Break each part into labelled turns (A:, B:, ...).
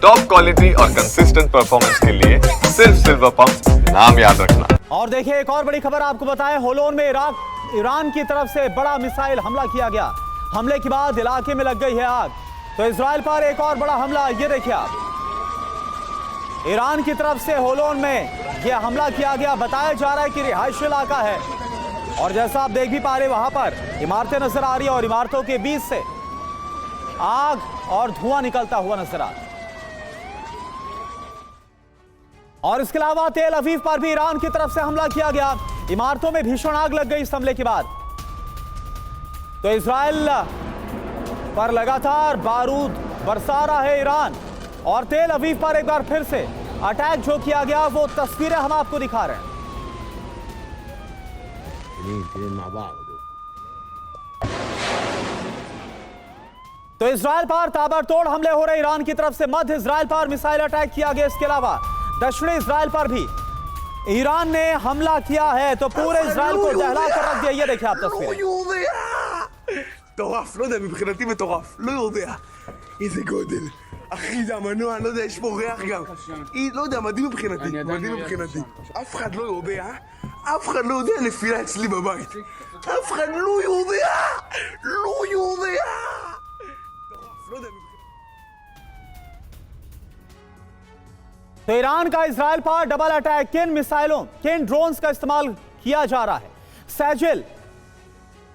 A: Top quality और consistent performance के लिए सिर्फ सिल्वर पंप नाम याद रखना।
B: और देखिए एक और बड़ी खबर आपको बताएं, होलोन में ईरान की तरफ से बड़ा मिसाइल हमला किया गया। हमले के बाद इलाके में लग गई है आग। तो इजराइल पर एक और बड़ा हमला, ये देखिए आप, ईरान की तरफ से होलोन में यह हमला किया गया। बताया जा रहा है कि रिहायशी इलाका है और जैसा आप देख भी पा रहे वहां पर इमारतें नजर आ रही है और इमारतों के बीच से आग और धुआं निकलता हुआ नजर आ रहा है। और इसके अलावा तेल अवीव पर भी ईरान की तरफ से हमला किया गया। इमारतों में भीषण आग लग गई इस हमले के बाद। तो इजराइल पर लगातार बारूद बरसा रहा है ईरान और तेल अवीव पर एक बार फिर से अटैक जो किया गया वो तस्वीरें हम आपको दिखा रहे हैं। तो इजराइल पर ताबड़तोड़ हमले हो रहे ईरान की तरफ से। मध्य इजराइल पर मिसाइल अटैक किया गया। इसके अलावा दक्षिणी इजराइल पर भी ईरान ने हमला किया है। तो पूरे इजराइल को दहला कर रख दिया। ये देखिए आप तस्वीरें।
C: מטורף, לא יודע, מבחינתי מטורף, לא יודע איזה גודל, אחי זה המנוע, לא יודע, יש פה ריח גם, לא יודע, מדהים מבחינתי, מדהים מבחינתי, אף אחד לא יודע, אף אחד לא יודע נפילה אצלי בבית, אף אחד לא יודע, לא יודע, מטורף, לא יודע.
B: तो ईरान का इजराइल पर डबल अटैक, किन मिसाइलों, किन ड्रोन्स का इस्तेमाल किया जा रहा है? सैजिल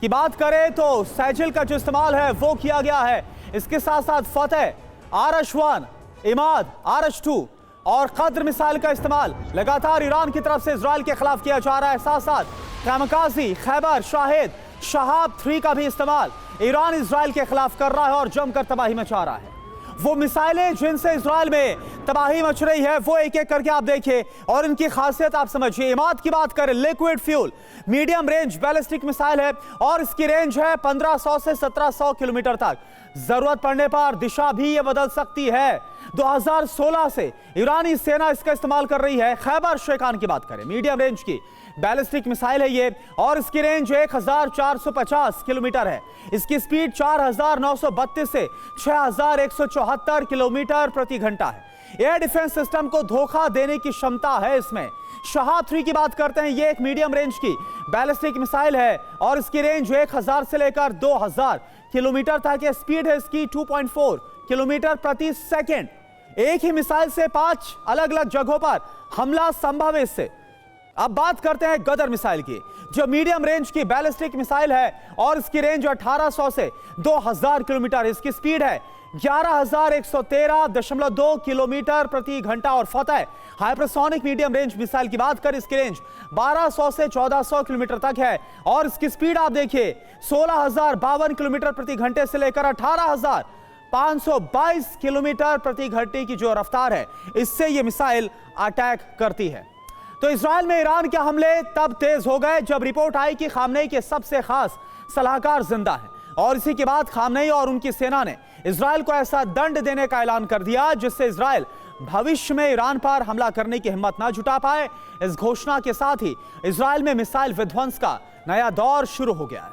B: की बात करें तो सैजिल का जो इस्तेमाल है वो किया गया है। इसके साथ साथ फतेह, आरश-1, इमाद, आरश-2 और कद्र मिसाइल का इस्तेमाल लगातार ईरान की तरफ से इजराइल के खिलाफ किया जा रहा है। साथ साथ कामकाजी, खैबर, शाहिद, शहाब 3 का भी इस्तेमाल ईरान इजराइल के खिलाफ कर रहा है और जमकर तबाही मचा रहा है। वो मिसाइलें जिनसे इजराइल में तबाही मच रही है वो एक एक करके आप देखिए और इनकी खासियत आप समझिए। इमाद की बात करें, liquid fuel medium range ballistic missile है और इसकी रेंज है 1500 से 1700 किलोमीटर तक। जरूरत पड़ने पर दिशा भी ये बदल सकती है। 2016 से ईरानी सेना इसका इस्तेमाल कर रही है। खैबर शेखान की बात करें, मीडियम रेंज की बैलिस्टिक मिसाइल है ये और इसकी रेंज 1450 किलोमीटर है। इसकी स्पीड 4932 से 6174 किलोमीटर प्रति घंटा है। एयर डिफेंस सिस्टम को धोखा देने की क्षमता है इसमें। शहाब 3 की बात करते हैं, ये एक मीडियम रेंज की बैलिस्टिक मिसाइल है और इसकी रेंज 1000 से लेकर 2000 किलोमीटर तक है। स्पीड है इसकी 2.4 किलोमीटर प्रति सेकेंड। एक ही मिसाइल से 5 अलग अलग जगहों पर हमला संभव है इससे। अब बात करते हैं गदर मिसाइल की, जो मीडियम रेंज की बैलिस्टिक मिसाइल है और इसकी रेंज 1800 से 2000 किलोमीटर। इसकी स्पीड है 11113.2 किलोमीटर प्रति घंटा। और फतेह हाइपरसोनिक मीडियम रेंज मिसाइल की बात करें, इसकी रेंज 1200 से 1400 किलोमीटर तक है और इसकी स्पीड आप देखिए 16052 किलोमीटर प्रति घंटे से लेकर 18522 किलोमीटर प्रति घंटे की जो रफ्तार है, इससे यह मिसाइल अटैक करती है। तो इजराइल में ईरान के हमले तब तेज हो गए जब रिपोर्ट आई कि खामनेई के सबसे खास सलाहकार जिंदा हैं और इसी के बाद खामनेई और उनकी सेना ने इजराइल को ऐसा दंड देने का ऐलान कर दिया जिससे इजराइल भविष्य में ईरान पर हमला करने की हिम्मत ना जुटा पाए। इस घोषणा के साथ ही इजराइल में मिसाइल विध्वंस का नया दौर शुरू हो गया है।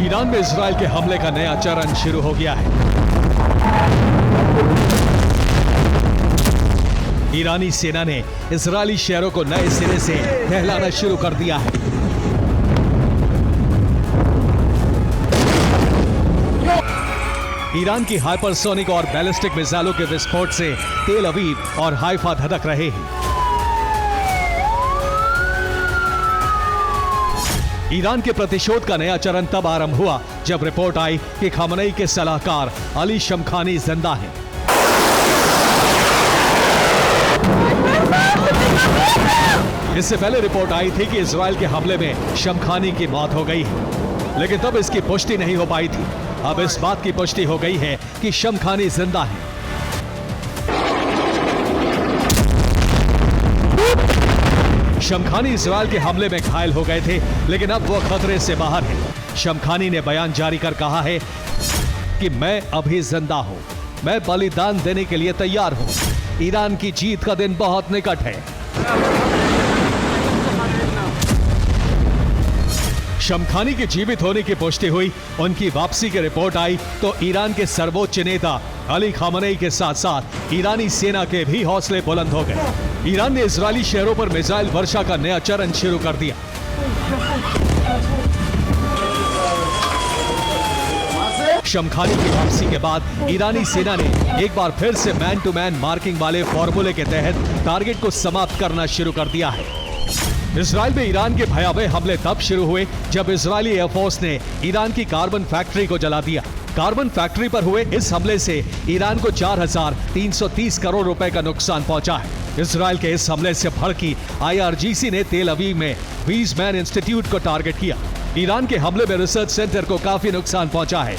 D: ईरान में इजराइल के हमले का नया चरण शुरू हो गया है। ईरानी सेना ने इजरायली शहरों को नए सिरे से दहलाना शुरू कर दिया है। ईरान की हाइपरसोनिक और बैलिस्टिक मिसाइलों के विस्फोट से तेल अवीव और हाइफा धधक रहे हैं। ईरान के प्रतिशोध का नया चरण तब आरंभ हुआ जब रिपोर्ट आई कि खामनेई के सलाहकार अली शमखानी जिंदा हैं। इससे पहले रिपोर्ट आई थी कि इजराइल के हमले में शमखानी की मौत हो गई है, लेकिन तब इसकी पुष्टि नहीं हो पाई थी। अब इस बात की पुष्टि हो गई है कि शमखानी जिंदा है। शमखानी इजराइल के हमले में घायल हो गए थे, लेकिन अब वो खतरे से बाहर है। शमखानी ने बयान जारी कर कहा है कि मैं अभी जिंदा हूं, मैं बलिदान देने के लिए तैयार हूं। ईरान की जीत का दिन बहुत निकट है। शमखानी के जीवित होने की पुष्टि हुई, उनकी वापसी की रिपोर्ट आई तो ईरान के सर्वोच्च नेता अली खामनेई के साथ साथ ईरानी सेना के भी हौसले बुलंद हो गए। ईरान ने इजरायली शहरों पर मिसाइल वर्षा का नया चरण शुरू कर दिया। शमखानी की वापसी के बाद ईरानी सेना ने एक बार फिर से मैन टू मैन मार्किंग वाले फॉर्मूले के तहत टारगेट को समाप्त करना शुरू कर दिया है। इजराइल में ईरान के भयावह हमले तब शुरू हुए जब इजरायली एयरफोर्स ने ईरान की कार्बन फैक्ट्री को जला दिया। कार्बन फैक्ट्री पर हुए इस हमले से ईरान को 4,330 करोड़ रुपए का नुकसान पहुंचा है। इजराइल के इस हमले से भड़की IRGC ने तेल अवीव में वीज़मैन इंस्टीट्यूट को टारगेट किया। ईरान के हमले में रिसर्च सेंटर को काफी नुकसान पहुंचा है।